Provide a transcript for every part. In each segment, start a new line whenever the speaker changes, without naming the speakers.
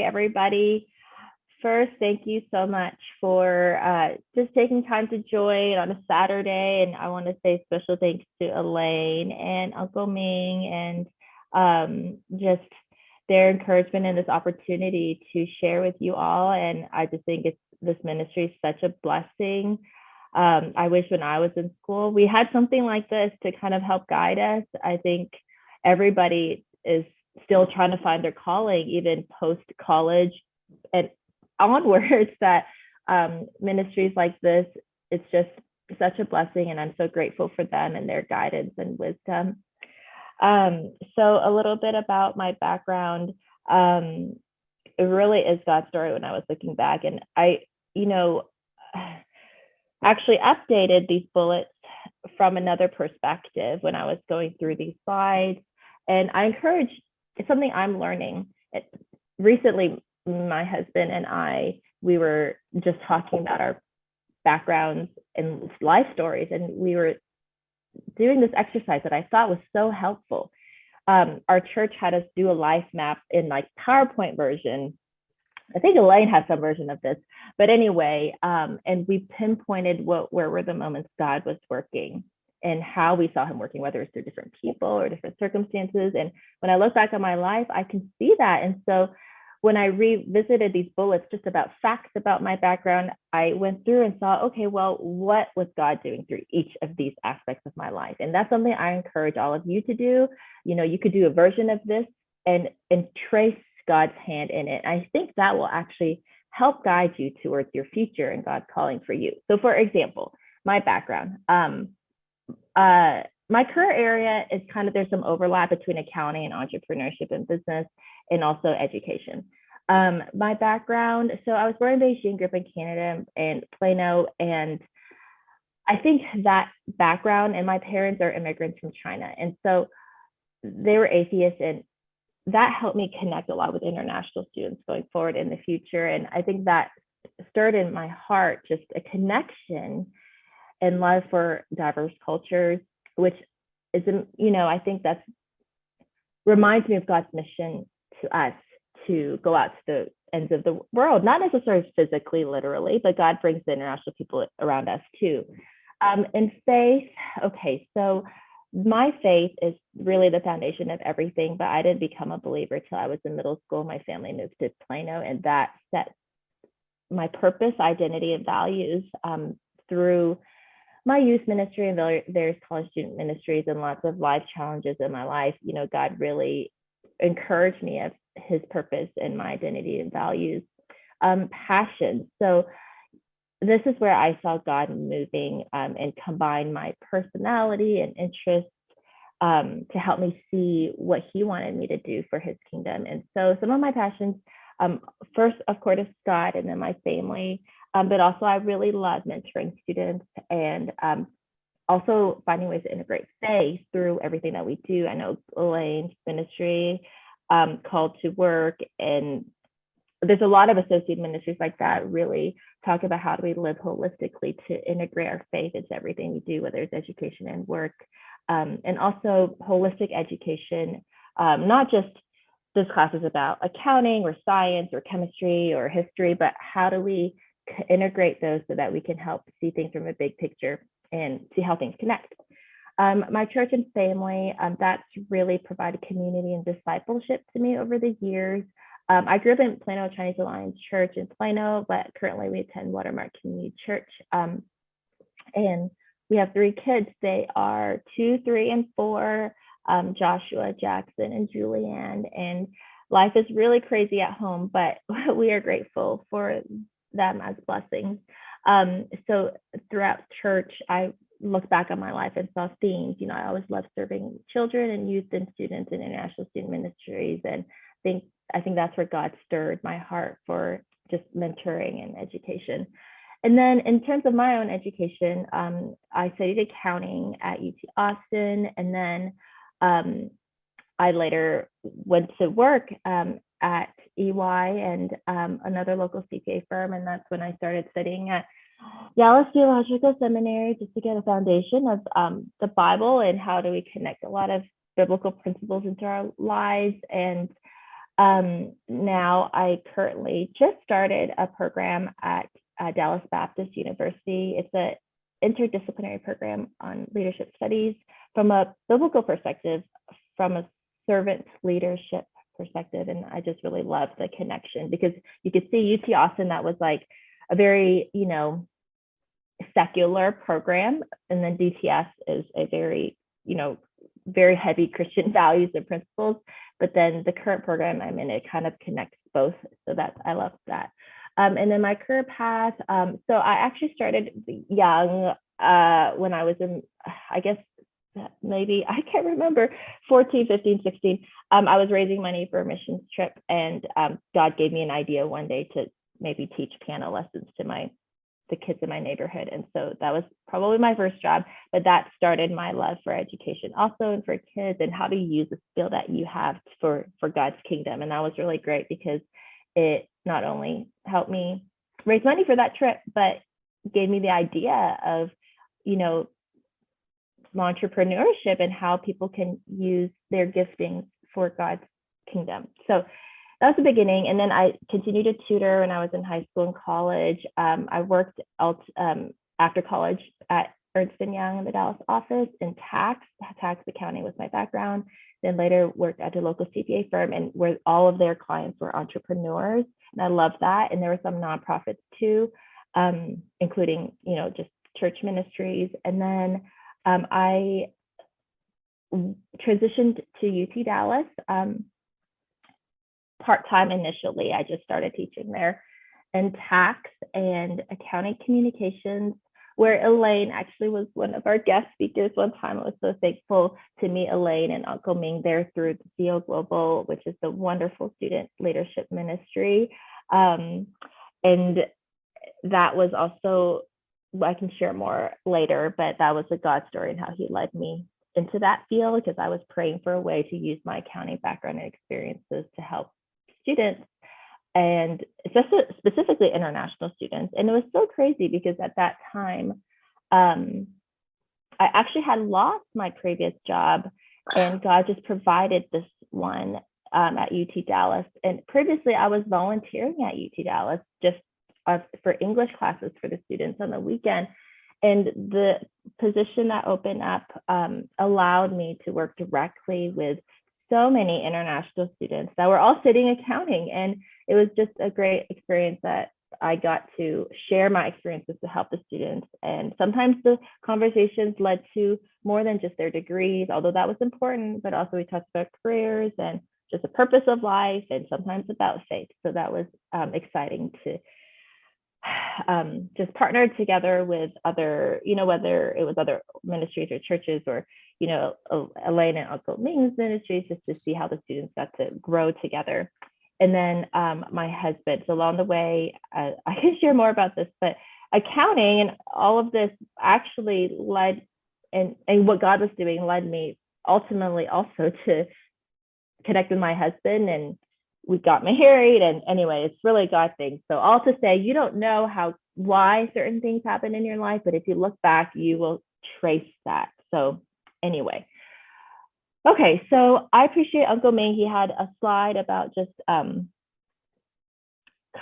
everybody. First, thank you so much for just taking time to join on a Saturday. And I want to say special thanks to Elaine and Uncle Ming and just their encouragement and this opportunity to share with you all. And I just think this ministry is such a blessing. I wish when I was in school, we had something like this to kind of help guide us. I think everybody is still trying to find their calling, even post college and onwards, that ministries like this, it's just such a blessing. And I'm so grateful for them and their guidance and wisdom. So a little bit about my background. It really is God's story when I was looking back. And I, actually updated these bullets from another perspective when I was going through these slides. And I encourage, it's something I'm learning. Recently, my husband and I, we were just talking about our backgrounds and life stories, and we were doing this exercise that I thought was so helpful. Our church had us do a life map in like PowerPoint version. I think Elaine has some version of this, but anyway, and we pinpointed where were the moments God was working and how we saw him working, whether it's through different people or different circumstances. And when I look back on my life, I can see that. And so when I revisited these bullets just about facts about my background, I went through and saw, okay, well, what was God doing through each of these aspects of my life? And that's something I encourage all of you to do. You could do a version of this and trace God's hand in it. I think that will actually help guide you towards your future and God's calling for you. So for example, my background, my career area is kind of, there's some overlap between accounting and entrepreneurship and business and also education. My background, so I was born in Beijing, grew up in Canada and Plano, and I think that background, and my parents are immigrants from China. And so they were atheists, and that helped me connect a lot with international students going forward in the future. And I think that stirred in my heart just a connection and love for diverse cultures, which is, I think that reminds me of God's mission to us to go out to the ends of the world, not necessarily physically, literally, but God brings the international people around us too. And faith, okay, so my faith is really the foundation of everything, but I didn't become a believer till I was in middle school. My family moved to Plano, and that set my purpose, identity, and values through my youth ministry and various college student ministries and lots of life challenges in my life. God really encouraged me of his purpose and my identity and values. Passion. So this is where I saw God moving and combine my personality and interests to help me see what he wanted me to do for his kingdom. And so some of my passions, first, of course, is God, and then my family, but also I really love mentoring students and also finding ways to integrate faith through everything that we do. I know Elaine's ministry, Called to Work, and there's a lot of associated ministries like that really talk about how do we live holistically to integrate our faith into everything we do, whether it's education and work, and also holistic education, not just this class is about accounting or science or chemistry or history, but how do we integrate those so that we can help see things from a big picture and see how things connect. My church and family, that's really provided community and discipleship to me over the years. I grew up in Plano Chinese Alliance Church in Plano, but currently we attend Watermark Community Church. And we have 3 kids. They are 2, 3, and 4, Joshua, Jackson, and Julianne. And life is really crazy at home, but we are grateful for them as blessings. So throughout church, I look back on my life and saw themes. I always loved serving children and youth and students in international student ministries. And I think that's where God stirred my heart for just mentoring and education. And then in terms of my own education, I studied accounting at UT Austin. And then I later went to work at EY and another local CPA firm. And that's when I started studying at Dallas Theological Seminary, just to get a foundation of the Bible and how do we connect a lot of biblical principles into our lives. And Now I currently just started a program at Dallas Baptist University. It's a interdisciplinary program on leadership studies from a biblical perspective, from a servant leadership perspective. And I just really love the connection because you could see UT Austin, that was like a very, secular program. And then DTS is a very, very heavy Christian values and principles. But then the current program I'm in, it kind of connects both. So I love that. And then my career path. So I actually started young when I was in, I guess, maybe, I can't remember, 14, 15, 16. I was raising money for a missions trip, and God gave me an idea one day to maybe teach piano lessons to the kids in my neighborhood. And so that was probably my first job, but that started my love for education also, and for kids, and how to use the skill that you have for God's kingdom. And that was really great because it not only helped me raise money for that trip, but gave me the idea of, entrepreneurship and how people can use their giftings for God's kingdom. So that was the beginning. And then I continued to tutor when I was in high school and college. I worked after college at Ernst & Young in the Dallas office in tax accounting was my background. Then later worked at a local CPA firm, and where all of their clients were entrepreneurs. And I loved that. And there were some nonprofits too, including, just church ministries. And then I transitioned to UT Dallas part-time initially. I just started teaching there in tax and accounting communications, where Elaine actually was one of our guest speakers one time. I was so thankful to meet Elaine and Uncle Ming there through the CO Global, which is the wonderful student leadership ministry. And that was also, I can share more later, but that was a God story and how he led me into that field, because I was praying for a way to use my accounting background and experiences to help students, and specifically international students. And it was so crazy because at that time, I actually had lost my previous job, and God just provided this one at UT Dallas. And previously I was volunteering at UT Dallas just for English classes for the students on the weekend. And the position that opened up allowed me to work directly with so many international students that were all studying accounting. And it was just a great experience that I got to share my experiences to help the students. And sometimes the conversations led to more than just their degrees, although that was important, but also we talked about careers and just the purpose of life, and sometimes about faith. So that was exciting to just partnered together with other, whether it was other ministries or churches, or, Elaine and Uncle Ming's ministries, just to see how the students got to grow together. And then my husband, so along the way, I can share more about this, but accounting and all of this actually led, and what God was doing led me ultimately also to connect with my husband, and we got married. And anyway, it's really God thing. So all to say, you don't know why certain things happen in your life, but if you look back, you will trace that. So anyway, okay, so I appreciate Uncle Ming. He had a slide about just kind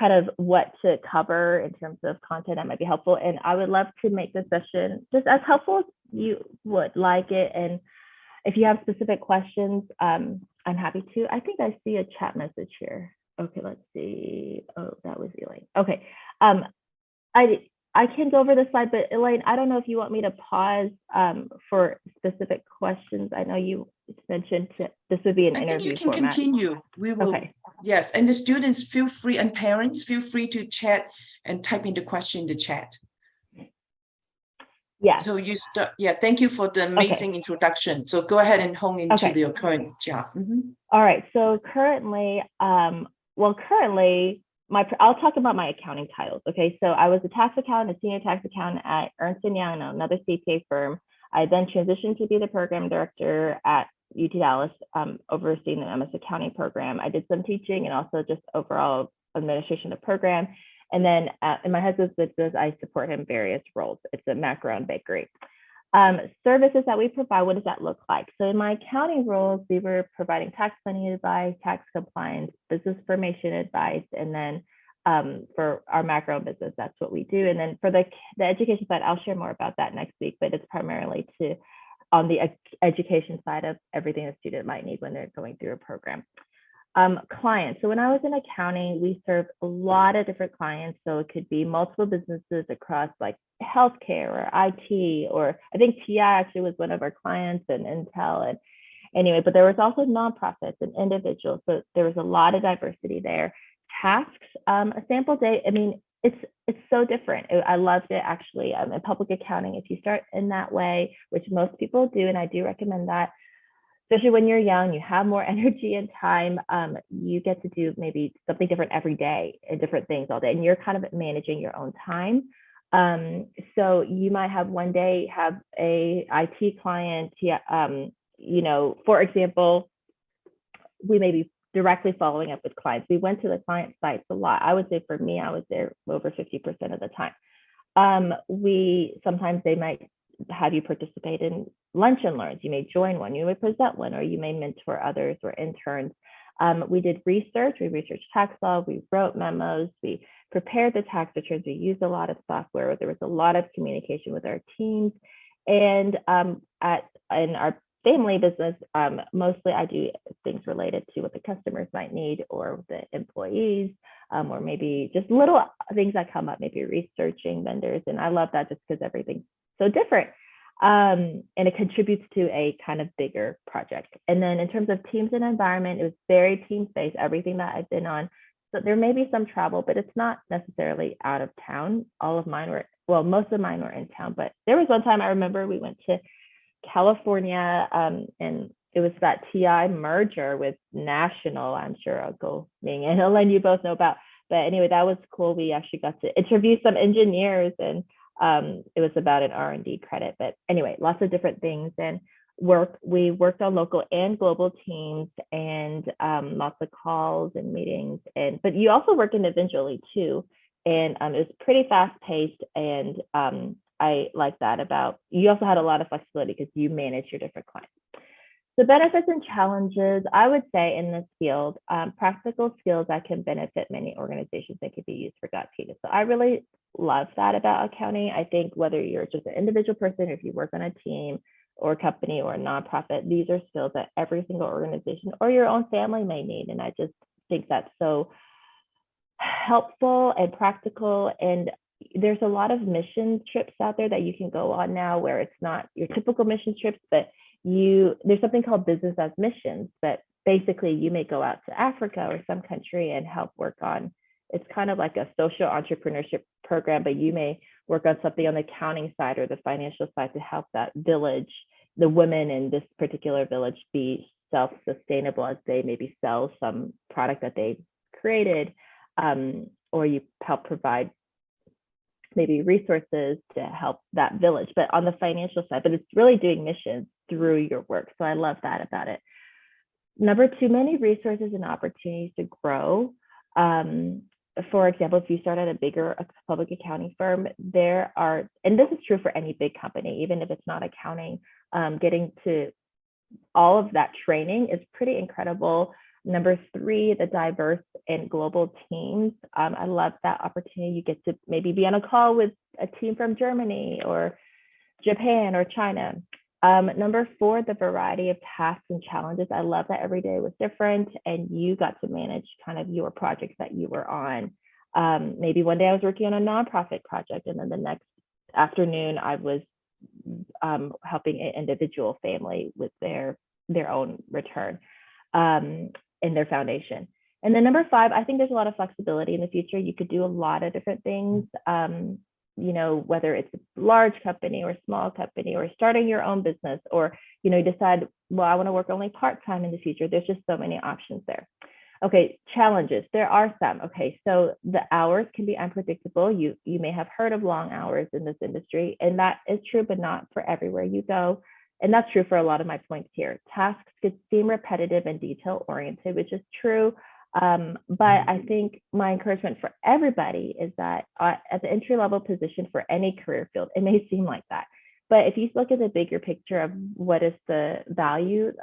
of what to cover in terms of content that might be helpful. And I would love to make this session just as helpful as you would like it. And if you have specific questions, I'm happy to. I think I see a chat message here. Okay, let's see. Oh, that was Elaine. Okay. I can go over the slide, but Elaine, I don't know if you want me to pause for specific questions. I know you mentioned this would be an interview format.
I think you can continue. We will. Okay. Yes, and the students feel free, and parents feel free to chat and type in the question in the chat.
Yeah.
So you start. Yeah. Thank you for the amazing introduction. So go ahead and hone into your current job. Mm-hmm.
All right. So currently, I'll talk about my accounting titles. Okay. So I was a tax accountant, a senior tax accountant at Ernst & Young, another CPA firm. I then transitioned to be the program director at UT Dallas, overseeing the MS accounting program. I did some teaching and also just overall administration of the program. And then in my husband's business, I support him in various roles. It's a macaron bakery. Services that we provide, what does that look like? So in my accounting roles, we were providing tax planning advice, tax compliance, business formation advice, and then for our macro business, that's what we do. And then for the education side, I'll share more about that next week, but it's primarily on the education side of everything a student might need when they're going through a program. Clients. So when I was in accounting, we served a lot of different clients. So it could be multiple businesses across like healthcare or IT, or I think TI actually was one of our clients, and Intel. And anyway, but there was also nonprofits and individuals. So there was a lot of diversity there. Tasks, a sample day. I mean, it's so different. I loved it actually. In public accounting, if you start in that way, which most people do, and I do recommend that, especially when you're young, you have more energy and time, you get to do maybe something different every day and different things all day, and you're kind of managing your own time. So you might have one day have a IT client, for example, we may be directly following up with clients. We went to the client sites a lot. I would say for me, I was there over 50% of the time. Sometimes they might have you participate in lunch and learns. You may join one, you may present one, or you may mentor others or interns. We did research. We researched tax law. We wrote memos. We prepared the tax returns. We used a lot of software. There was a lot of communication with our teams. And in our family business, mostly I do things related to what the customers might need, or the employees, or maybe just little things that come up, maybe researching vendors. And I love that just because everything's so different. And it contributes to a kind of bigger project. And then in terms of teams and environment, it was very team-based, everything that I've been on. So there may be some travel, but it's not necessarily out of town. Most of mine were in town, but there was one time I remember we went to California, and it was that TI merger with National. I'm sure Uncle Ming and Helen, you both know about. But anyway, that was cool. We actually got to interview some engineers, and it was about an R&D credit. But anyway, lots of different things. And we worked on local and global teams, and lots of calls and meetings. But you also work individually too. And it was pretty fast paced, and I like that about, you also had a lot of flexibility because you manage your different clients. The benefits and challenges, I would say in this field, practical skills that can benefit many organizations that could be used for GovTeam. So I really love that about accounting. I think whether you're just an individual person, or if you work on a team or a company or a nonprofit, these are skills that every single organization or your own family may need. And I just think that's so helpful and practical. And there's a lot of mission trips out there that you can go on now, where it's not your typical mission trips, but there's something called business as missions. But basically you may go out to Africa or some country and help work on, it's kind of like a social entrepreneurship program, but you may work on something on the accounting side or the financial side to help that village, the women in this particular village, be self-sustainable as they maybe sell some product that they created, or you help provide maybe resources to help that village, but on the financial side. But it's really doing missions through your work. So I love that about it. Number two, many resources and opportunities to grow. For example, if you start at a bigger public accounting firm, there are, and this is true for any big company, even if it's not accounting, getting to all of that training is pretty incredible. Number three, the diverse and global teams. I love that opportunity. You get to maybe be on a call with a team from Germany or Japan or China. Number four, the variety of tasks and challenges. I love that every day was different, and you got to manage kind of your projects that you were on. Maybe one day I was working on a nonprofit project, and then the next afternoon I was helping an individual family with their own return in their foundation. And then number five, I think there's a lot of flexibility in the future. You could do a lot of different things, whether it's a large company or a small company, or starting your own business, or, you decide, well, I want to work only part-time in the future. There's just so many options there. Okay, challenges. There are some. Okay, so the hours can be unpredictable. You may have heard of long hours in this industry, and that is true, but not for everywhere you go. And that's true for a lot of my points here. Tasks could seem repetitive and detail-oriented, which is true. But I think my encouragement for everybody is that at the entry-level position for any career field, it may seem like that. But if you look at the bigger picture of what is the value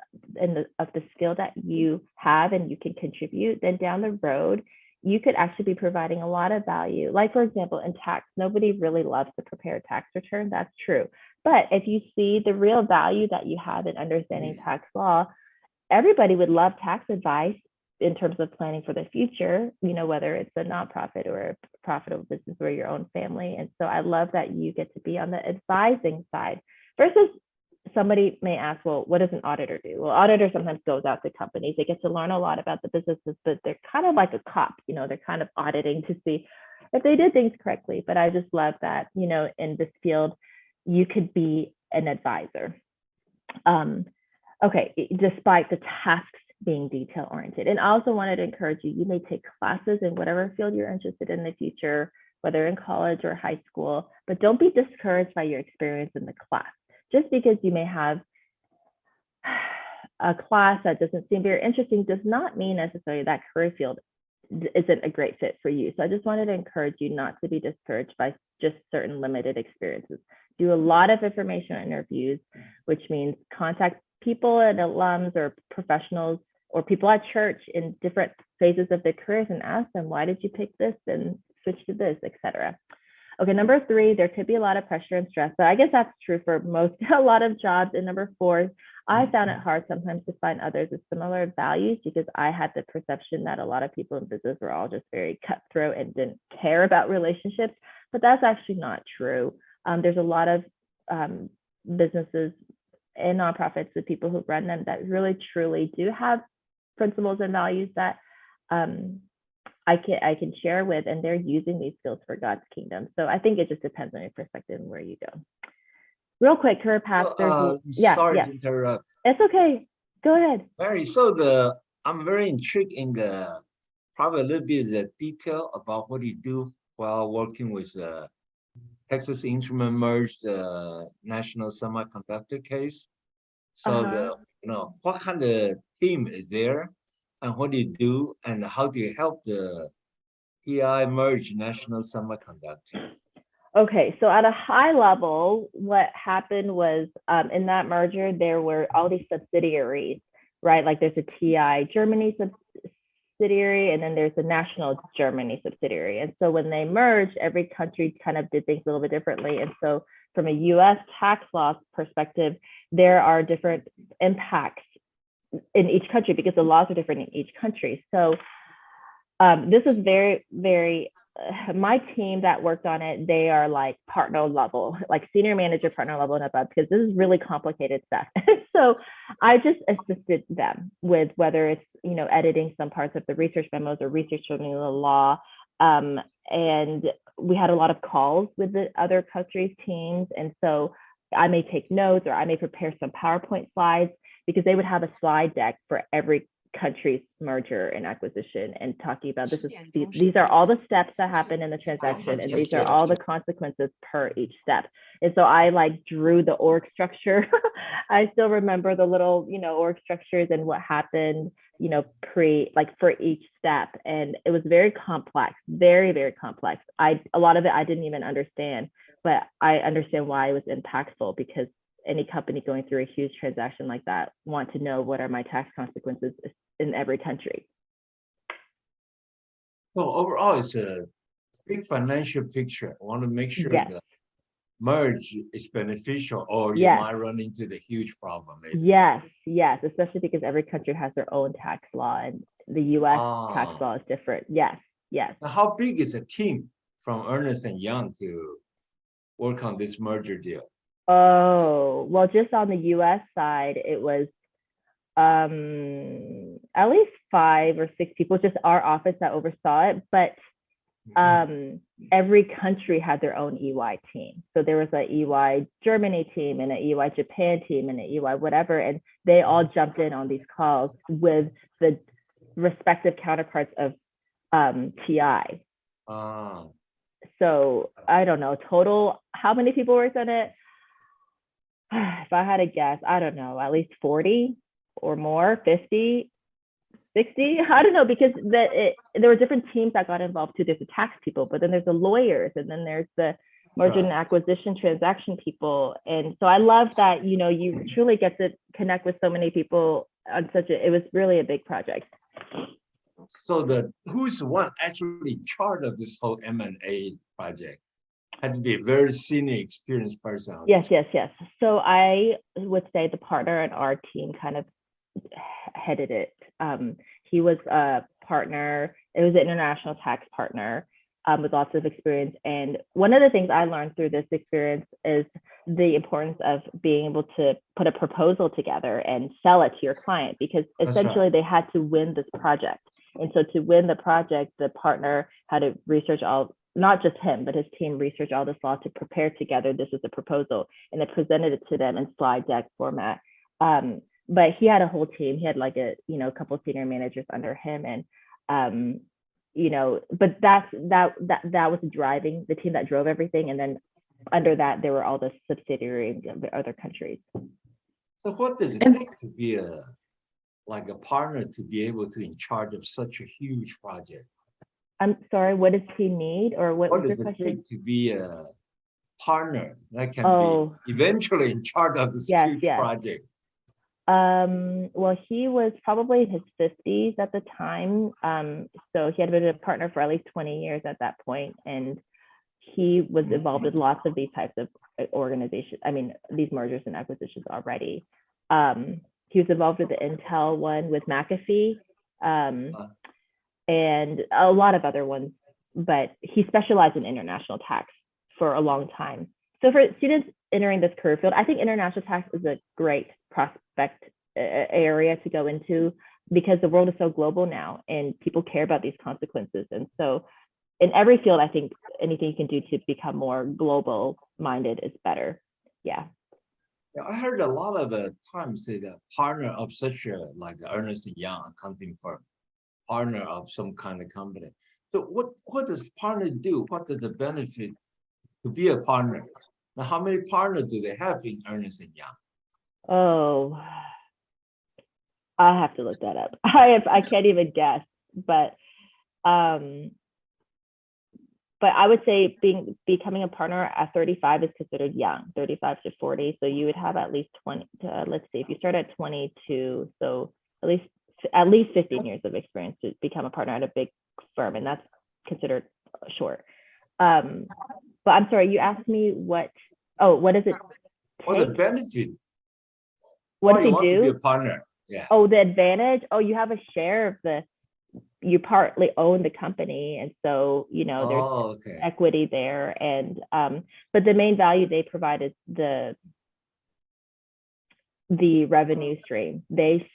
of the skill that you have and you can contribute, then down the road, you could actually be providing a lot of value. Like, for example, in tax, nobody really loves to prepare a tax return. That's true. But if you see the real value that you have in understanding tax law, everybody would love tax advice in terms of planning for the future, whether it's a nonprofit or a profitable business or your own family. And so I love that you get to be on the advising side versus somebody may ask, well, what does an auditor do? Well, auditor sometimes goes out to companies. They get to learn a lot about the businesses, but they're kind of like a cop, they're kind of auditing to see if they did things correctly. But I just love that, in this field, you could be an advisor. Okay, despite the tasks being detail oriented. And I also wanted to encourage you, you may take classes in whatever field you're interested in the future, whether in college or high school, but don't be discouraged by your experience in the class. Just because you may have a class that doesn't seem very interesting does not mean necessarily that career field isn't a great fit for you. So I just wanted to encourage you not to be discouraged by just certain limited experiences. Do a lot of information interviews, which means contact people and alums or professionals or people at church in different phases of their careers and ask them, why did you pick this and switch to this, etc. Okay, number 3, there could be a lot of pressure and stress. So I guess that's true for a lot of jobs. And number 4, I found it hard sometimes to find others with similar values because I had the perception that a lot of people in business were all just very cutthroat and didn't care about relationships, but that's actually not true. There's a lot of businesses and nonprofits with people who run them that really truly do have principles and values that I can share with, and they're using these skills for God's kingdom. So I think it just depends on your perspective and where you go. Real quick, career path.
Sorry to interrupt.
It's okay. Go ahead.
Mary, so I'm very intrigued in probably a little bit of the detail about what you do while working with Texas Instrument merged national semiconductor case. So what kind of team is there, and what do you do, and how do you help the PI merge national semiconductor?
Okay, so at a high level, what happened was in that merger, there were all these subsidiaries, right? Like there's a TI Germany subsidiary, and then there's a national Germany subsidiary. And so when they merged, every country kind of did things a little bit differently. And so from a US tax law perspective, there are different impacts in each country because the laws are different in each country. So this is very, very, my team that worked on it, they are like partner level, like senior manager, partner level and above, because this is really complicated stuff. So I just assisted them with whether it's, editing some parts of the research memos or researching the law. And we had a lot of calls with the other countries' teams. And so I may take notes or I may prepare some PowerPoint slides because they would have a slide deck for every country's merger and acquisition and talking about these are all the steps that happen in the transaction and these are all the consequences per each step. And so I like drew the org structure. I still remember the little, org structures and what happened, for each step. And it was very complex, very, very complex. A lot of it I didn't even understand, but I understand why it was impactful because any company going through a huge transaction like that want to know what are my tax consequences in every country.
So overall, it's a big financial picture. I want to make sure the merge is beneficial or you might run into the huge problem later.
Yes, especially because every country has their own tax law and the US tax law is different. Yes.
Now, how big is a team from Ernst & Young to work on this merger deal?
Oh, well, just on the US side, it was at least 5 or 6 people, just our office that oversaw it. But every country had their own EY team. So there was an EY Germany team and an EY Japan team and an EY whatever, and they all jumped in on these calls with the respective counterparts of TI. So I don't know, total, how many people worked on it? If I had to guess, I don't know, at least 40 or more, 50, 60. I don't know, because there were different teams that got involved too. There's the tax people, but then there's the lawyers, and then there's the merger and acquisition transaction people. And so I love that, you know, you truly get to connect with so many people on it was really a big project.
So who's the one actually in charge of this whole M&A project? Had to be a very senior, experienced person.
Yes. So I would say the partner in our team kind of headed it. He was a partner. It was an international tax partner with lots of experience. And one of the things I learned through this experience is the importance of being able to put a proposal together and sell it to your client, because essentially they had to win this project. And so to win the project, the partner had to research not just him, but his team researched all this law to prepare together. This was a proposal, and they presented it to them in slide deck format. But he had a whole team. He had like a couple of senior managers under him, and but that was driving the team that drove everything. And then under that, there were all the subsidiaries of the other countries.
So what does it take to be a partner to be able to in charge of such a huge project?
I'm sorry, what does he need, or what was your question?
What does it take to be a partner that can be eventually in charge of this huge project?
Well, he was probably in his 50s at the time. So he had been a partner for at least 20 years at that point, and he was involved in lots of these types of organizations. I mean, these mergers and acquisitions already. He was involved with the Intel one with McAfee, and a lot of other ones, but he specialized in international tax for a long time. So for students entering this career field, I think international tax is a great prospect area to go into, because the world is so global now and people care about these consequences. And so in every field, I think anything you can do to become more global minded is better. Yeah.
I heard a lot of times say that partner of such a Ernst & Young accounting firm, partner of some kind of company. So what does partner do? What does the benefit to be a partner? Now, how many partners do they have in Ernst & Young?
Oh, I have to look that up. I can't even guess, but I would say becoming a partner at 35 is considered young, 35 to 40. So you would have at least 20. Let's see, if you start at 22, so at least 15 years of experience to become a partner at a big firm, and that's considered short. But I'm sorry, you asked me what does it take?
What the benefit?
What does he do?
To be a partner? Yeah.
Oh, the advantage? Oh, you have a share of you partly own the company, and so there's equity there. And but the main value they provide is the revenue stream. They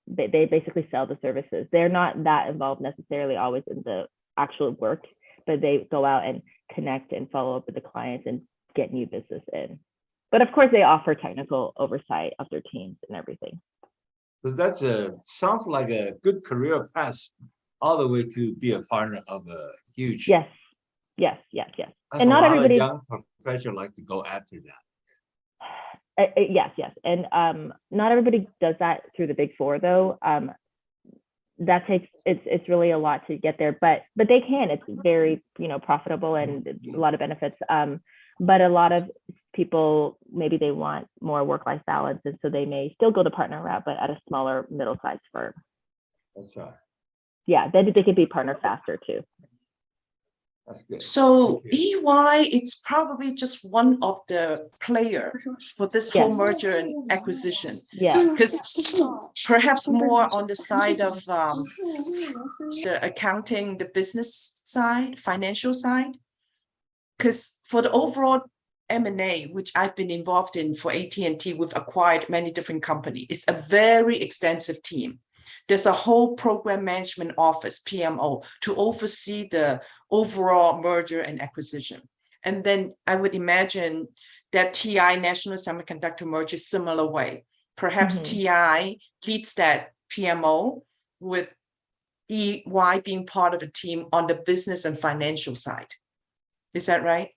basically sell the services. They're not that involved necessarily always in the actual work, but they go out and connect and follow up with the clients and get new business in. But of course, they offer technical oversight of their teams and everything.
Because that sounds like a good career path all the way to be a partner of a huge.
Yes.
That's
And not everybody.
Young professionals like to go after that.
Yes. And not everybody does that through the Big Four, though. That takes it's really a lot to get there, but they can. It's very profitable and a lot of benefits. But a lot of people, maybe they want more work-life balance, and so they may still go the partner route, but at a smaller, middle-sized firm.
That's right.
Yeah, then they can be partner faster too.
That's good.
So EY, it's probably just one of the player for this whole merger and acquisition.
Yeah.
Because perhaps more on the side of the accounting, the business side, financial side. Because for the overall M&A, which I've been involved in for AT&T, we've acquired many different companies. It's a very extensive team. There's a whole program management office, PMO, to oversee the overall merger and acquisition. And then I would imagine that TI, National Semiconductor merger, similar way. Perhaps TI leads that PMO with EY being part of the team on the business and financial side. Is that right?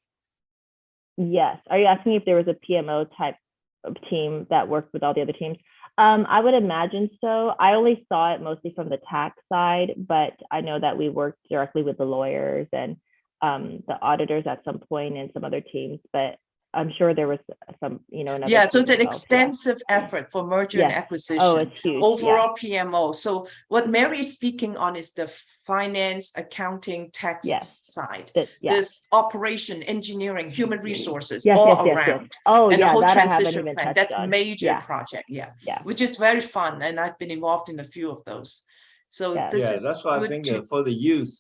Yes. Are you asking if there was a PMO type of team that worked with all the other teams? I would imagine so. I only saw it mostly from the tax side, but I know that we worked directly with the lawyers and the auditors at some point and some other teams, but I'm sure there was some, another
Yeah, so it's
team
an
involved. Yeah.
extensive effort for merger and
Yes.
acquisition.
Oh, it's huge.
Overall PMO. So what Mary is speaking on is the finance, accounting, tax
Yes.
side.
Yeah.
This operation, engineering, human resources,
Yes,
all
yes,
around.
Oh,
And the
yeah,
whole
that I haven't
transition
even
plan.
touched
That's
on.
major
Yeah.
project, yeah.
Yeah.
Which is very fun. And I've been involved in a few of those. So
Yeah.
this
Yeah,
is
that's why I
good
think
to,
for the youth,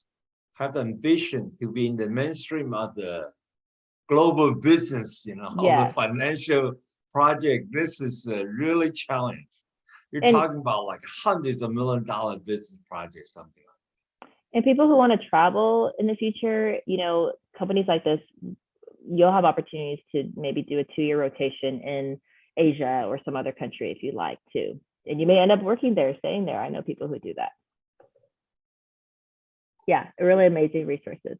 have ambition to be in the mainstream of the global business, of the
Yes.
financial project. This is really challenging. You're
And-
talking about like hundreds of $1 million business projects, something like
And people who want to travel in the future, companies like this, you'll have opportunities to maybe do a 2-year rotation in Asia or some other country if you like to. And you may end up working there, staying there. I know people who do that. Yeah, really amazing resources.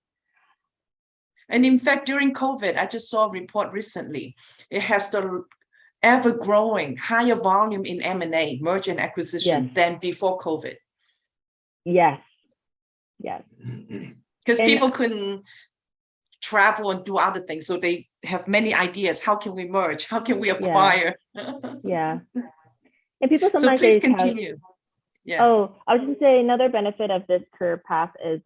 and in fact, during COVID, I just saw a report recently. It has the ever growing higher volume in M&A, merger and acquisition,
Yes.
than before COVID.
Yes. Yes.
Because
And-
people couldn't travel and do other things. So they have many ideas. How can we merge? How can we acquire?
Yeah. And people
So
sometimes
please
say,
continue. Yeah.
Oh, I was just saying another benefit of this career path is,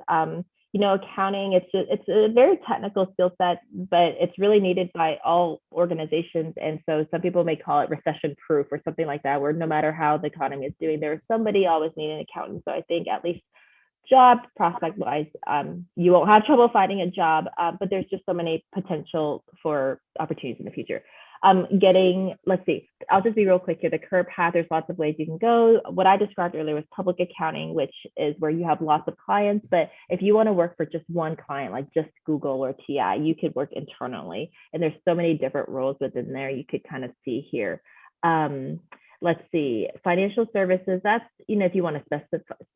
accounting. It's a very technical skill set, but it's really needed by all organizations. And so some people may call it recession proof or something like that, where no matter how the economy is doing, there's somebody always needing an accountant. So I think at least job prospect wise, you won't have trouble finding a job, but there's just so many potential for opportunities in the future. Let's see, I'll just be real quick here. The career path, there's lots of ways you can go. What I described earlier was public accounting, which is where you have lots of clients. But if you want to work for just one client, like just Google or TI, you could work internally. And there's so many different roles within there you could kind of see here. Let's see, financial services, that's, if you want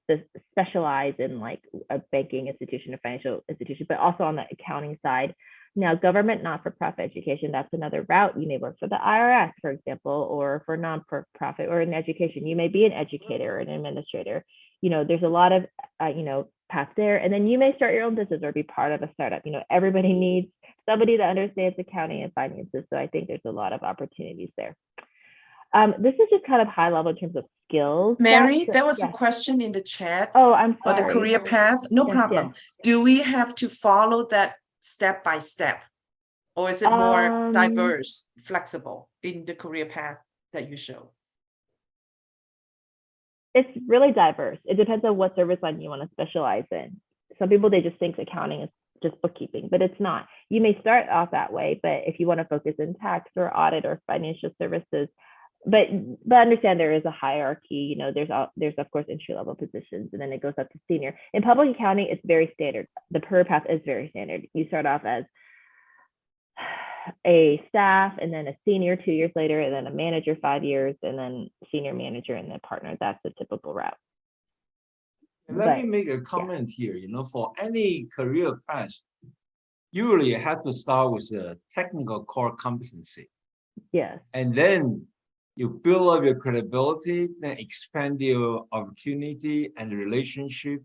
to specialize in like a banking institution or financial institution, but also on the accounting side. Now, government not-for-profit education, that's another route. You may work for the IRS, for example, or for non-for-profit or in education. You may be an educator or an administrator. There's a lot of, paths there. And then you may start your own business or be part of a startup. Everybody needs somebody that understands accounting and finances. So I think there's a lot of opportunities there. This is just kind of high level in terms of skills.
Mary, there was a question in the chat.
Oh, I'm
on
sorry.
the career path. No
Yes,
problem.
yes.
Do we have to follow that step by step? Or is it more diverse, flexible in the career path that you show?
It's really diverse. It depends on what service line you want to specialize in. Some people, they just think accounting is just bookkeeping, but it's not. You may start off that way, but if you want to focus in tax or audit or financial services, but understand there is a hierarchy. There's of course entry level positions, and then it goes up to senior. In public accounting, it's very standard. The career path is very standard. You start off as a staff, and then a senior 2 years later, and then a manager 5 years, and then senior manager and then partner. That's the typical route.
Let me make a comment here. For any career path, usually you have to start with a technical core competency.
Yes.
And then you build up your credibility, then expand your opportunity and relationship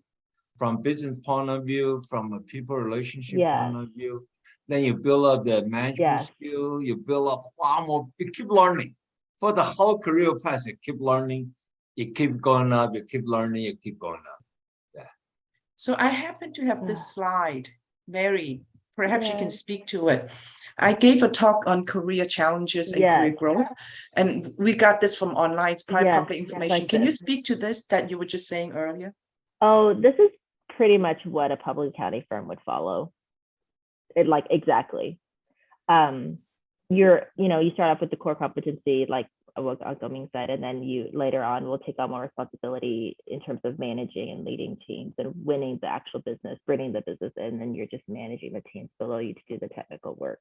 from business point of view, from a people relationship point of view. Then you build up the management skill, you build up a lot more, you keep learning. For the whole career path, you keep learning, you keep going up, you keep learning, you keep going up. Yeah.
So I happen to have this slide, Mary, perhaps you can speak to it. I gave a talk on career challenges and career growth, and we got this from online, it's private public information. Can you speak to this that you were just saying earlier?
Oh, this is pretty much what a public accounting firm would follow. Exactly. You start off with the core competency, like what Goming said, and then you later on will take on more responsibility in terms of managing and leading teams and winning the actual business, bringing the business in, and then you're just managing the teams below you to do the technical work.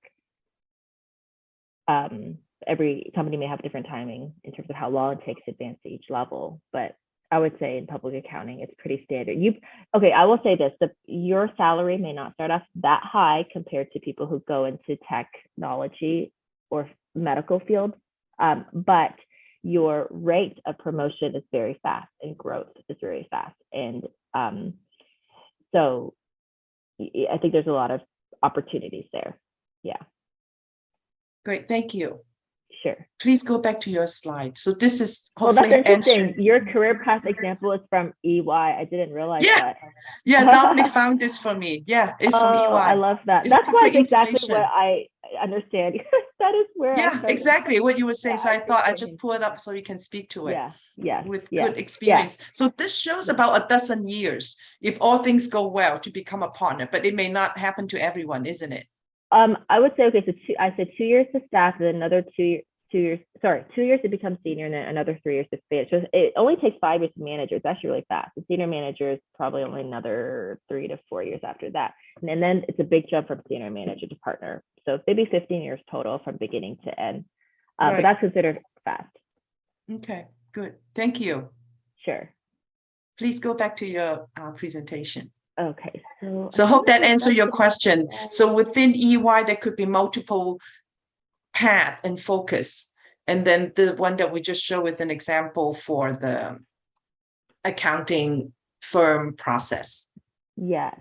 Every company may have different timing in terms of how long it takes to advance to each level, but I would say in public accounting, it's pretty standard. I will say this, your salary may not start off that high compared to people who go into technology or medical field, but your rate of promotion is very fast and growth is very fast. And so, I think there's a lot of opportunities there. Yeah,
Great, thank you.
sure.
Please go back to your slide. So this is
Well, that's
hopefully
interesting.
answering.
Your career path example is from EY. I didn't realize
Yeah.
that.
Yeah, Dominic found this for me. Yeah, it's from EY.
I love that.
It's
That's why
public
it's exactly
information.
what I understand. That is where I
Yeah,
started.
exactly what you were saying.
Yeah,
So I thought I
appreciate
just
him.
pull it up so you can speak to it
Yeah, yeah,
with
yeah,
good experience. So this shows about a dozen years, if all things go well, to become a partner, but it may not happen to everyone, isn't it?
I would say, okay, so I said 2 years to staff, and another 2 years, sorry, 2 years to become senior, and then another 3 years to finish. So it only takes 5 years to manager. It's actually really fast. The senior manager is probably only another 3 to 4 years after that. And then it's a big jump from senior manager to partner. So maybe 15 years total from beginning to end. But
Right.
that's considered fast.
Okay, good. Thank you.
Sure.
Please go back to your presentation.
Okay, so
So
I
hope that
think
answered your
that's
question. So within EY, there could be multiple path and focus. And then the one that we just show is an example for the accounting firm process.
Yes.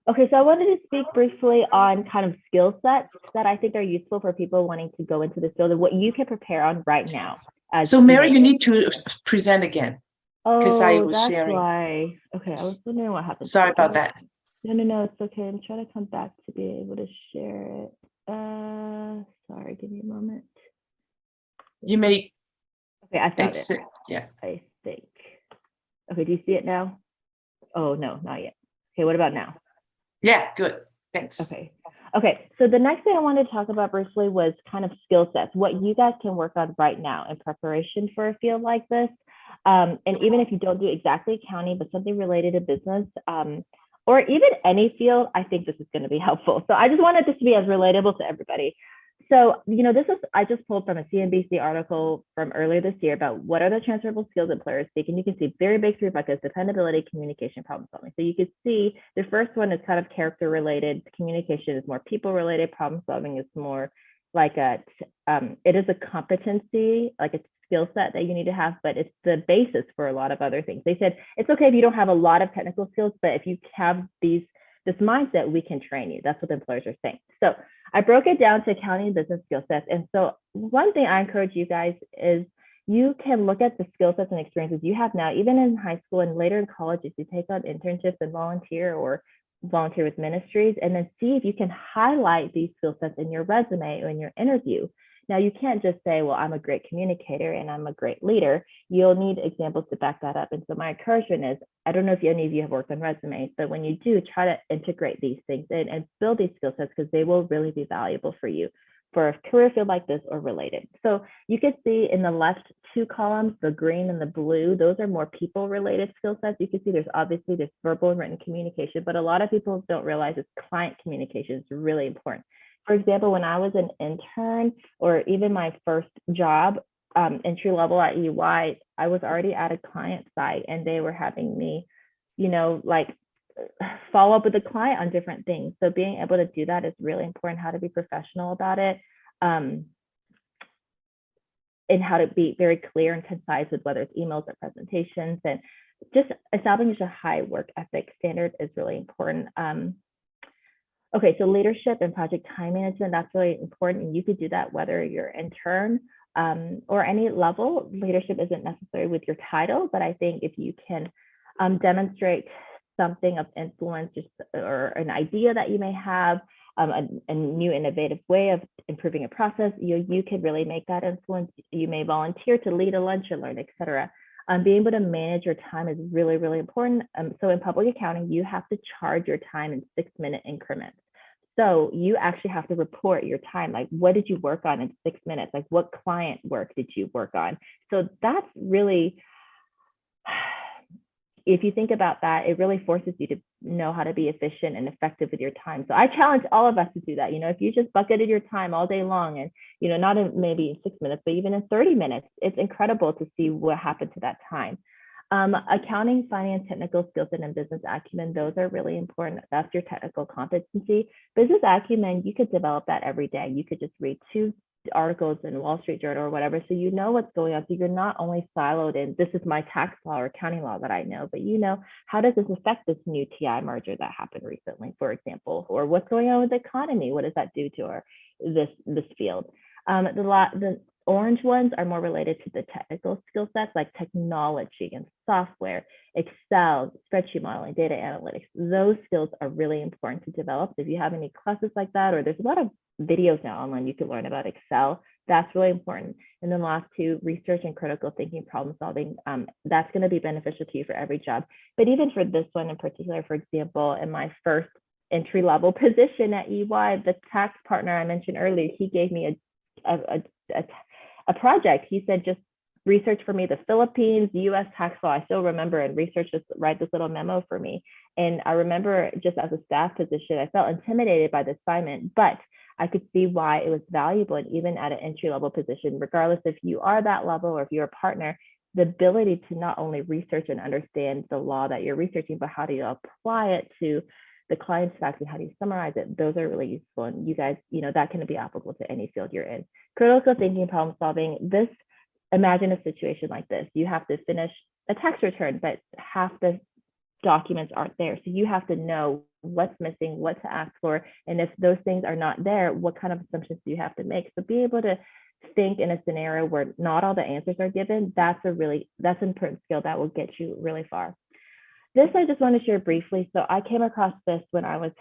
Okay, so I wanted to speak briefly on kind of skill sets that I think are useful for people wanting to go into this field and what you can prepare on right now.
So Mary, you need to present again. because I
Oh,
was
that's
sharing.
why. Okay, I was wondering what happened.
Sorry about that.
No, it's okay. I'm trying to come back to be able to share it. Sorry, give me a moment.
You may
Okay, I found it.
exit. Yeah.
I think. Okay, do you see it now? Oh, no, not yet. Okay, what about now?
Yeah, good. Thanks.
Okay. Okay, so the next thing I wanted to talk about briefly was kind of skill sets, what you guys can work on right now in preparation for a field like this. And even if you don't do exactly accounting, but something related to business, or even any field, I think this is going to be helpful. So I just wanted this to be as relatable to everybody. So, this is, I just pulled from a CNBC article from earlier this year about what are the transferable skills employers seek. And you can see very big 3 buckets: dependability, communication, problem solving. So you can see the first one is kind of character related. Communication is more people related. Problem solving is more like it is a competency, like a skill set that you need to have, but it's the basis for a lot of other things. They said, it's okay if you don't have a lot of technical skills, but if you have this mindset, we can train you. That's what the employers are saying. So I broke it down to accounting and business skill sets. And so one thing I encourage you guys is you can look at the skill sets and experiences you have now, even in high school and later in college, if you take on internships and volunteer with ministries, and then see if you can highlight these skill sets in your resume or in your interview. Now, you can't just say, well, I'm a great communicator and I'm a great leader. You'll need examples to back that up. And so my encouragement is, I don't know if any of you have worked on resumes, but when you do, try to integrate these things in and build these skill sets, because they will really be valuable for you for a career field like this or related. So you can see in the left 2 columns, the green and the blue, those are more people related skill sets. You can see there's verbal and written communication, but a lot of people don't realize it's client communication is really important. For example, when I was an intern or even my first job, entry level at EY, I was already at a client side and they were having me, like follow up with the client on different things. So being able to do that is really important, how to be professional about it, and how to be very clear and concise with whether it's emails or presentations, and just establishing a high work ethic standard is really important. Okay, so leadership and project time management, that's really important. And you could do that whether you're intern or any level. Leadership isn't necessary with your title, but I think if you can demonstrate something of influence or an idea that you may have, a new innovative way of improving a process, you could really make that influence. You may volunteer to lead a lunch and learn, etc. Being able to manage your time is really, really important. So in public accounting, you have to charge your time in 6-minute increments. So you actually have to report your time. Like, what did you work on in 6 minutes? Like, what client work did you work on? So that's really, if you think about that, it really forces you to know how to be efficient and effective with your time. So I challenge all of us to do that. If you just bucketed your time all day long and, not in maybe in 6 minutes, but even in 30 minutes, it's incredible to see what happened to that time. Accounting, finance, technical skills, and business acumen, those are really important. That's your technical competency. Business acumen, you could develop that every day. You could just read 2 articles in Wall Street Journal or whatever. So you know what's going on. So you're not only siloed in this is my tax law or accounting law that I know, but you know, how does this affect this new TI merger that happened recently, for example, or what's going on with the economy? What does that do to our this field? The orange ones are more related to the technical skill sets like technology and software, Excel, spreadsheet modeling, data analytics. Those skills are really important to develop. If you have any classes like that, or there's a lot of videos now online you can learn about Excel, that's really important. And then last two, research and critical thinking, problem solving, that's going to be beneficial to you for every job. But even for this one in particular, for example, in my first entry-level position at EY, the tax partner I mentioned earlier, he gave me a project. He said, just research for me the Philippines, US tax law. I still remember, and research, just write this little memo for me. And I remember just as a staff position, I felt intimidated by the assignment, but I could see why it was valuable. And even at an entry-level position, regardless if you are that level or if you're a partner, the ability to not only research and understand the law that you're researching, but how do you apply it to the client's facts and how do you summarize it? Those are really useful. And you guys, you know, that can be applicable to any field you're in. Critical thinking, problem solving. Imagine a situation like this. You have to finish a tax return, but half the documents aren't there. So you have to know what's missing, what to ask for. And if those things are not there, what kind of assumptions do you have to make? So be able to think in a scenario where not all the answers are given. That's an important skill that will get you really far. This I just want to share briefly. So I came across this when I was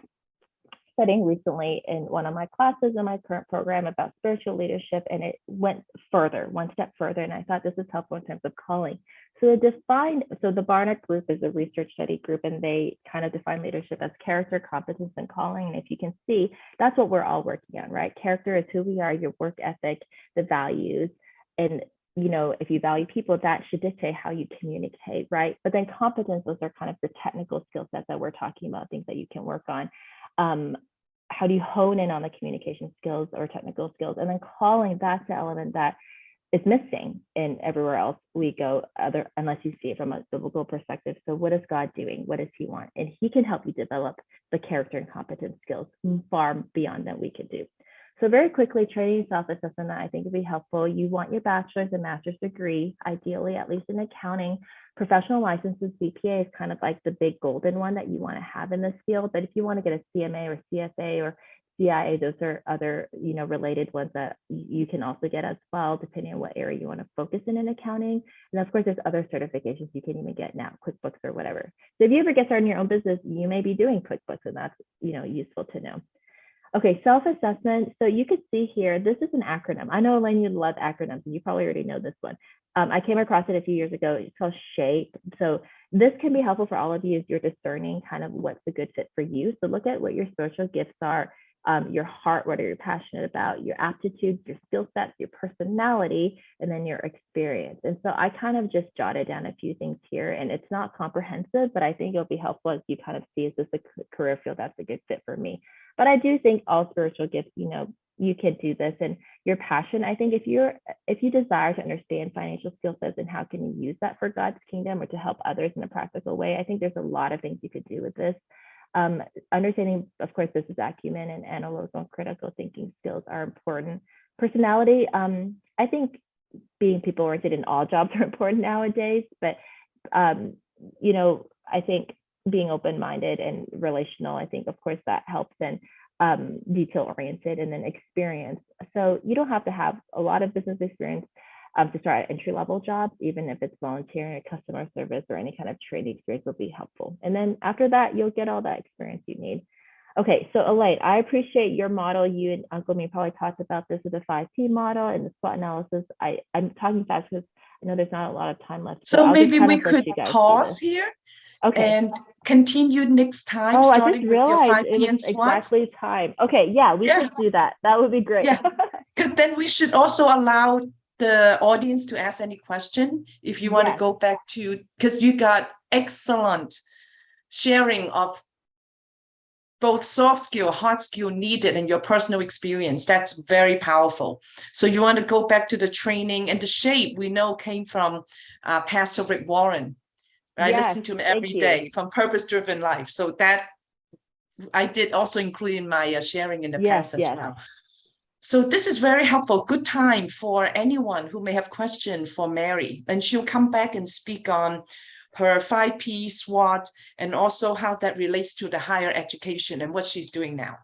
studying recently in one of my classes in my current program about spiritual leadership, and it went one step further, and I thought this is helpful in terms of calling. So the Barnett group is a research study group, and they kind of define leadership as character, competence, and calling. And if you can see, that's what we're all working on, right? Character is who we are, your work ethic, the values, and you know, if you value people, that should dictate how you communicate, right? But then competence, those are kind of the technical skill sets that we're talking about, things that you can work on. How do you hone in on the communication skills or technical skills? And then calling, that's the element that is missing in everywhere else we go, unless you see it from a biblical perspective. So what is God doing? What does he want? And he can help you develop the character and competence skills far beyond than we could do. So very quickly, training self-assessment, I think would be helpful. You want your bachelor's and master's degree, ideally, at least in accounting. Professional licenses, CPA, is kind of like the big golden one that you want to have in this field. But if you want to get a CMA or CFA or CIA, those are other, you know, related ones that you can also get as well, depending on what area you want to focus in accounting. And of course, there's other certifications you can even get now, QuickBooks or whatever. So if you ever get started in your own business, you may be doing QuickBooks, and that's, you know, useful to know. Okay, self-assessment. So you can see here, this is an acronym. I know, Elaine, you love acronyms, and you probably already know this one. I came across it a few years ago. It's called SHAPE. So this can be helpful for all of you as you're discerning kind of what's a good fit for you. So look at what your spiritual gifts are, your heart, what are you passionate about, your aptitudes, your skill sets, your personality, and then your experience. And so I kind of just jotted down a few things here, and it's not comprehensive, but I think it'll be helpful as you kind of see, is this a career field that's a good fit for me? But I do think all spiritual gifts, you know, you can do this, and your passion. I think if you desire to understand financial skill sets and how can you use that for God's kingdom or to help others in a practical way, I think there's a lot of things you could do with this. Understanding, of course, business acumen and analytical and critical thinking skills are important. Personality, I think being people oriented in all jobs are important nowadays, but you know, I think being open-minded and relational, I think, of course, that helps, and detail-oriented, and then experience. So you don't have to have a lot of business experience to start at entry-level jobs, even if it's volunteering or customer service or any kind of training experience will be helpful. And then after that, you'll get all that experience you need. Okay, so Elaine, I appreciate your model. You and Uncle Me probably talked about this with the 5P model and the SWOT analysis. I'm talking fast because I know there's not a lot of time left.
So maybe we could pause here.
Okay.
And continue next time, starting with your 5P and SWOT.
Exactly time. Okay, yeah, we could do that. That would be great.
Yeah, because then we should also allow the audience to ask any question if you want to go back to, because you got excellent sharing of both soft skill, hard skill needed in your personal experience. That's very powerful. So you want to go back to the training, and the SHAPE we know came from Pastor Rick Warren. I listen to him every day, from Purpose-Driven Life. So that I did also include in my sharing in the past as well. So this is very helpful. Good time for anyone who may have questions for Mary. And she'll come back and speak on her 5P SWOT and also how that relates to the higher education and what she's doing now.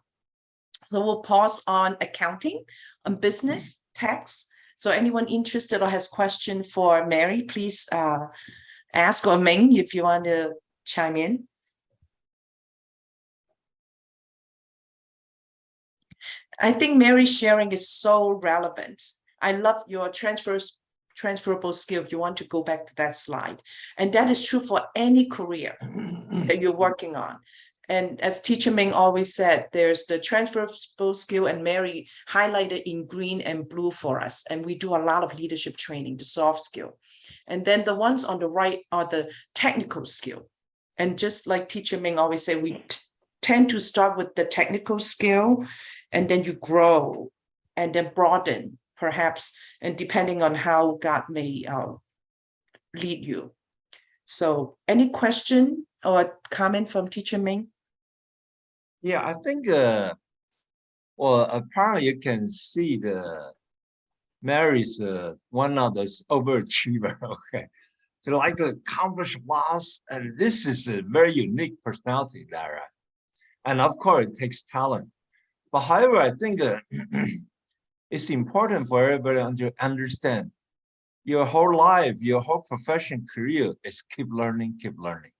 So we'll pause on accounting, on business, tax. So anyone interested or has question for Mary, please ask, or Ming, if you want to chime in. I think Mary's sharing is so relevant. I love your transferable skill. If you want to go back to that slide, and that is true for any career that you're working on. And as Teacher Ming always said, there's the transferable skill, and Mary highlighted in green and blue for us. And we do a lot of leadership training, the soft skill. And then the ones on the right are the technical skill. And just like Teacher Ming always say, we tend to start with the technical skill, and then you grow and then broaden, perhaps, and depending on how God may lead you. So any question or comment from Teacher Ming?
Yeah, I think, well, apparently you can see the Mary's one of those overachiever, okay? So like accomplish lots, and this is a very unique personality, Lara. And of course, it takes talent. But however, I think it's important for everybody to understand your whole life, your whole profession career is keep learning, keep learning.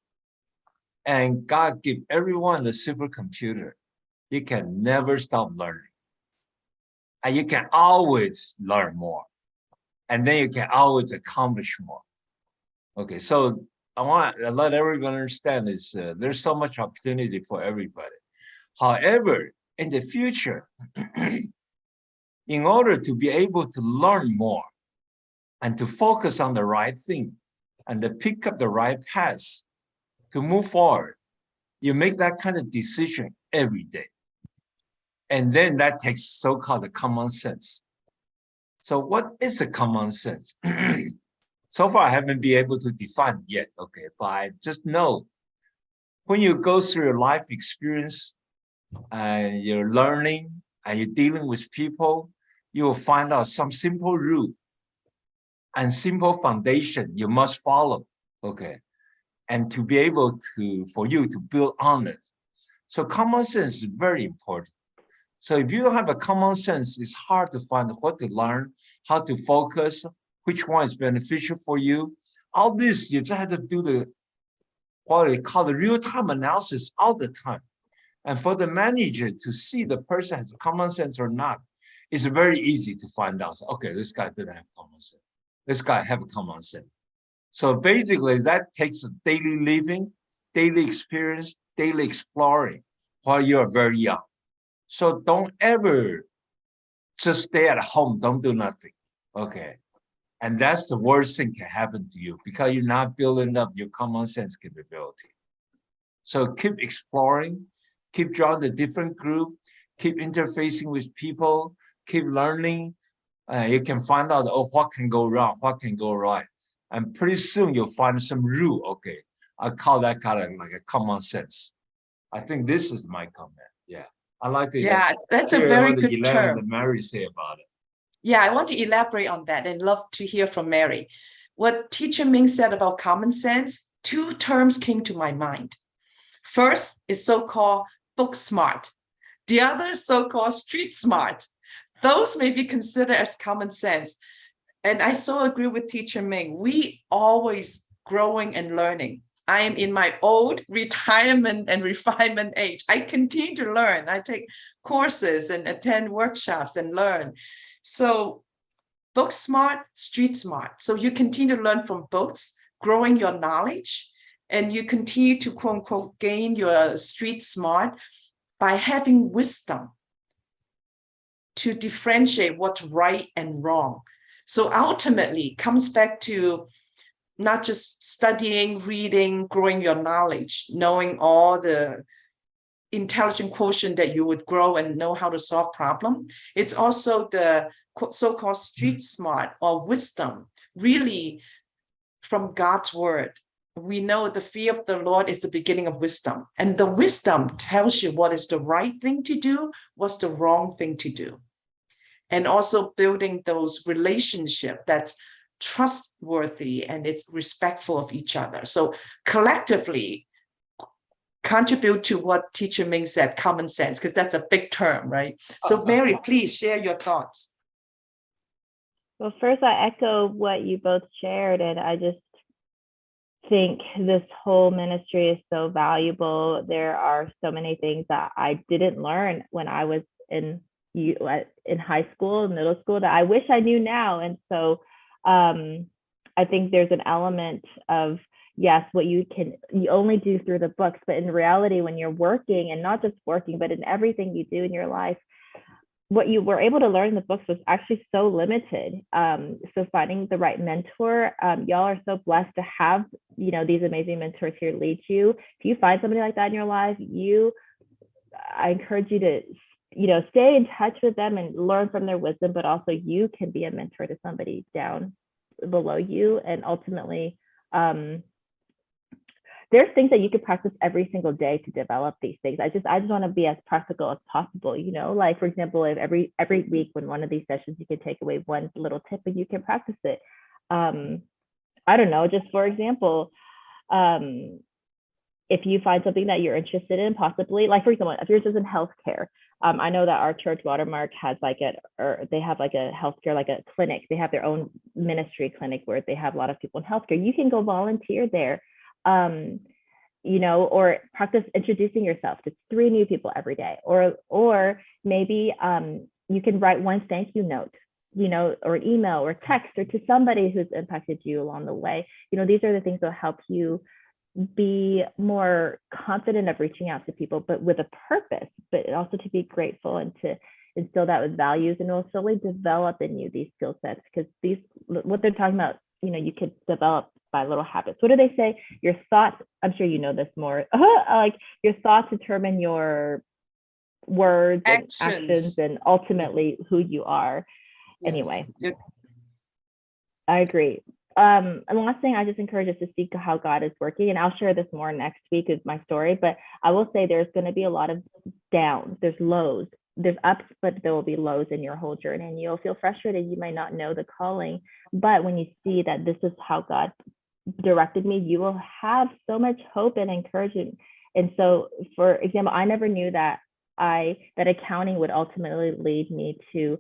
And God give everyone the supercomputer. You can never stop learning. And you can always learn more. And then you can always accomplish more. Okay, so I want to let everyone understand is there's so much opportunity for everybody. However, in the future, in order to be able to learn more and to focus on the right thing and to pick up the right path to move forward, you make that kind of decision every day. And then that takes so-called common sense. So what is a common sense? So far, I haven't been able to define yet, okay, but I just know when you go through your life experience and you're learning and you're dealing with people, you will find out some simple rule and simple foundation you must follow, okay, and to be able to, for you to build on it. So common sense is very important. So if you don't have a common sense, it's hard to find what to learn, how to focus, which one is beneficial for you. All this, you just have to do the, what we call the real-time analysis all the time. And for the manager to see the person has common sense or not, it's very easy to find out. Okay, this guy didn't have common sense. This guy have a common sense. So basically that takes a daily living, daily experience, daily exploring while you're very young. So don't ever just stay at home, don't do nothing, okay? And that's the worst thing can happen to you because you're not building up your common sense capability. So keep exploring, keep joining the different group, keep interfacing with people, keep learning. You can find out, oh, what can go wrong, what can go right. And pretty soon you'll find some rule, okay? I call that kind of like a common sense. I think this is my comment, yeah. I like to
that's a
hear
very
what
good
Elaine
term.
and Mary say about it.
Yeah, I want to elaborate on that and love to hear from Mary. What Teacher Ming said about common sense, two terms came to my mind. First is so-called book smart. The other is so-called street smart. Those may be considered as common sense. And I so agree with Teacher Ming. We always growing and learning. I am in my old retirement and refinement age. I continue to learn. I take courses and attend workshops and learn. So book smart, street smart. So you continue to learn from books, growing your knowledge, and you continue to quote unquote gain your street smart by having wisdom to differentiate what's right and wrong. So ultimately it comes back to not just studying, reading, growing your knowledge, knowing all the intelligent quotient that you would grow and know how to solve problem. It's also the so-called street smart or wisdom, really from God's word. We know the fear of the Lord is the beginning of wisdom. And the wisdom tells you what is the right thing to do, what's the wrong thing to do. and also building those relationships that's trustworthy and it's respectful of each other. So collectively contribute to what teacher Ming said, common sense, because that's a big term, right? So Mary, please share your thoughts.
Well, first, I echo what you both shared, and I just think this whole ministry is so valuable. There are so many things that I didn't learn when I was in high school, middle school, that I wish I knew now. And so I think there's an element of, yes, what you only do through the books, but in reality, when you're working, and not just working, but in everything you do in your life, what you were able to learn in the books was actually so limited. So finding the right mentor, y'all are so blessed to have, these amazing mentors here lead you. If you find somebody like that in your life, I encourage you to, stay in touch with them and learn from their wisdom, but also you can be a mentor to somebody down below you. And ultimately, there's things that you could practice every single day to develop these things. I just want to be as practical as possible, like, for example, if every week when one of these sessions, you can take away one little tip and you can practice it. I don't know, just for example, if you find something that you're interested in, possibly, like, for example, if yours is in healthcare, I know that our church Watermark has they have like a healthcare, like a clinic. They have their own ministry clinic where they have a lot of people in healthcare. You can go volunteer there. Or practice introducing yourself to 3 new people every day, or maybe you can write one thank you note, or an email or text, or to somebody who's impacted you along the way. These are the things that help you be more confident of reaching out to people, but with a purpose, but also to be grateful and to instill that with values, and it'll slowly develop in you these skill sets, because what they're talking about, you could develop by little habits. What do they say? Your thoughts, I'm sure you know this more, like your thoughts determine your words and actions and ultimately who you are. Yes. Anyway, I agree. And the last thing, I just encourage us to seek how God is working, and I'll share this more next week with my story, but I will say there's going to be a lot of downs, there's lows, there's ups, but there will be lows in your whole journey, and you'll feel frustrated. You might not know the calling, but when you see that this is how God directed me, you will have so much hope and encouragement. And so, for example, I never knew that accounting would ultimately lead me to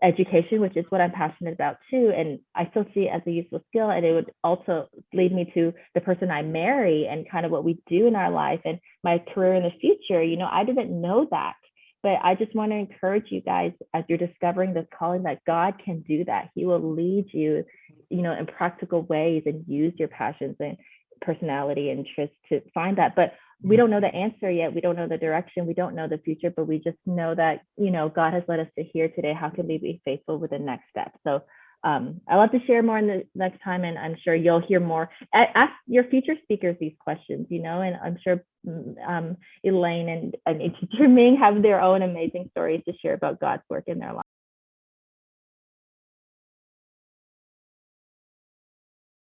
education, which is what I'm passionate about too. And I still see it as a useful skill, and it would also lead me to the person I marry and kind of what we do in our life and my career in the future. I didn't know that, but I just want to encourage you guys, as you're discovering this calling, that God can do that. He will lead you, in practical ways, and use your passions and personality and interests to find that. But we don't know the answer yet. We don't know the direction. We don't know the future, but we just know that, God has led us to here today. How can we be faithful with the next step? So I love to share more in the next time, and I'm sure you'll hear more. Ask your future speakers these questions, and I'm sure Elaine and Teacher Ming have their own amazing stories to share about God's work in their lives.